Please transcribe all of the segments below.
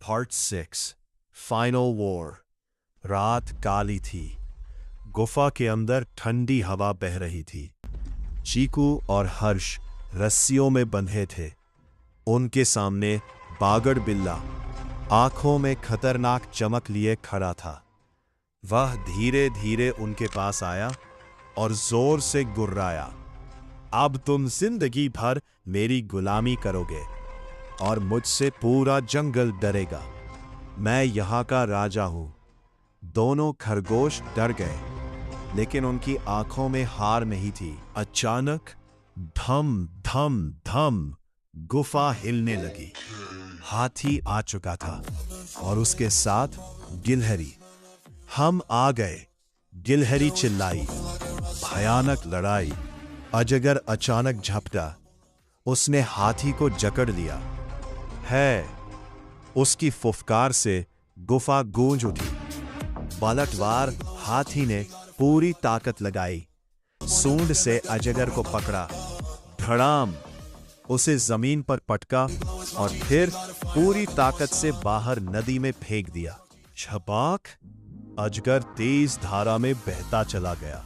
Part 6 final war. रात काली थी। गुफा के अंदर ठंडी हवा बह रही थी। चीकू और हर्ष रस्सियों में बंधे थे। उनके सामने बागड़ बिल्ला आंखों में खतरनाक चमक लिए खड़ा था। वह धीरे धीरे उनके पास आया और जोर से गुर्राया, अब तुम जिंदगी भर मेरी गुलामी करोगे और मुझसे पूरा जंगल डरेगा। मैं यहाँ का राजा हूं। दोनों खरगोश डर गए, लेकिन उनकी आंखों में हार नहीं थी। अचानक धम धम धम गुफा हिलने लगी। हाथी आ चुका था और उसके साथ गिलहरी। हम आ गए, गिलहरी चिल्लाई। भयानक लड़ाई। अजगर अचानक झपटा। उसने हाथी को जकड़ लिया। है उसकी फुफकार से गुफा गूंज उठी। पलटवार हाथी ने पूरी ताकत लगाई। सूंड से अजगर को पकड़ा, धड़ाम उसे जमीन पर पटका और फिर पूरी ताकत से बाहर नदी में फेंक दिया। छपाक! अजगर तेज धारा में बहता चला गया,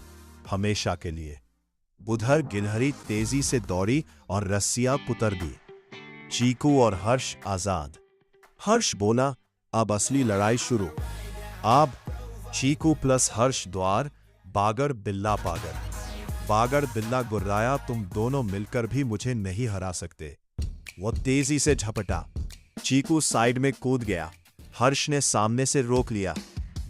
हमेशा के लिए। उधर गिलहरी तेजी से दौड़ी और रस्सियां कुतर दी। चीकू और हर्ष आजाद। हर्ष बोला, अब असली लड़ाई शुरू। अब चीकू प्लस हर्ष द्वार बागड़ बिल्ला पागड़। बागड़ बिल्ला गुर्राया, तुम दोनों मिलकर भी मुझे नहीं हरा सकते। वो तेजी से झपटा। चीकू साइड में कूद गया। हर्ष ने सामने से रोक लिया।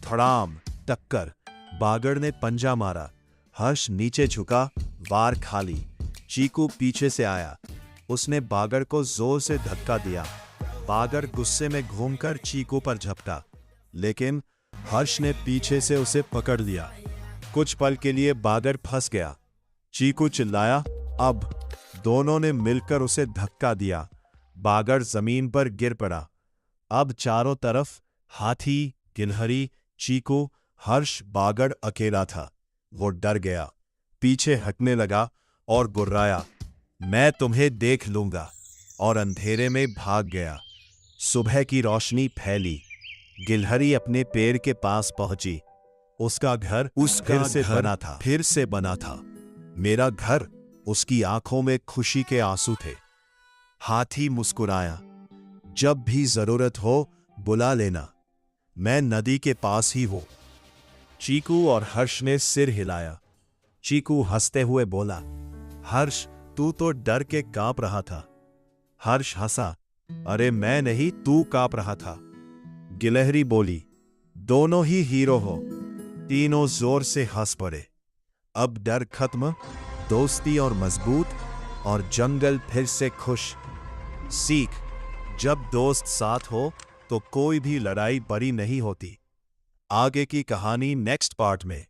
धड़ाम टक्कर। बागड़ ने पंजा मारा। हर्ष नीचे झुका, वार खाली। चीकू पीछे से आया। उसने बागड़ को जोर से धक्का दिया। बागड़ गुस्से में घूमकर चीकू पर झपटा, लेकिन हर्ष ने पीछे से उसे पकड़ लिया। कुछ पल के लिए बागड़ फंस गया। चीकू चिल्लाया, अब दोनों ने मिलकर उसे धक्का दिया। बागड़ जमीन पर गिर पड़ा। अब चारों तरफ हाथी, गिलहरी, चीकू, हर्ष, बागड़ अकेला था। वो डर गया, पीछे हटने लगा और गुर्राया, मैं तुम्हें देख लूंगा, और अंधेरे में भाग गया। सुबह की रोशनी फैली। गिलहरी अपने पेड़ के पास पहुंची। उसका घर फिर से बना था। मेरा घर। उसकी आंखों में खुशी के आंसू थे। हाथी मुस्कुराया, जब भी जरूरत हो बुला लेना, मैं नदी के पास ही हूं। चीकू और हर्ष ने सिर हिलाया। चीकू हंसते हुए बोला, हर्ष तू तो डर के कांप रहा था। हर्ष हंसा, अरे मैं नहीं, तू कांप रहा था। गिलहरी बोली, दोनों ही हीरो हो। तीनों जोर से हंस पड़े। अब डर खत्म, दोस्ती और मजबूत, और जंगल फिर से खुश। सीख, जब दोस्त साथ हो तो कोई भी लड़ाई बड़ी नहीं होती। आगे की कहानी नेक्स्ट पार्ट में।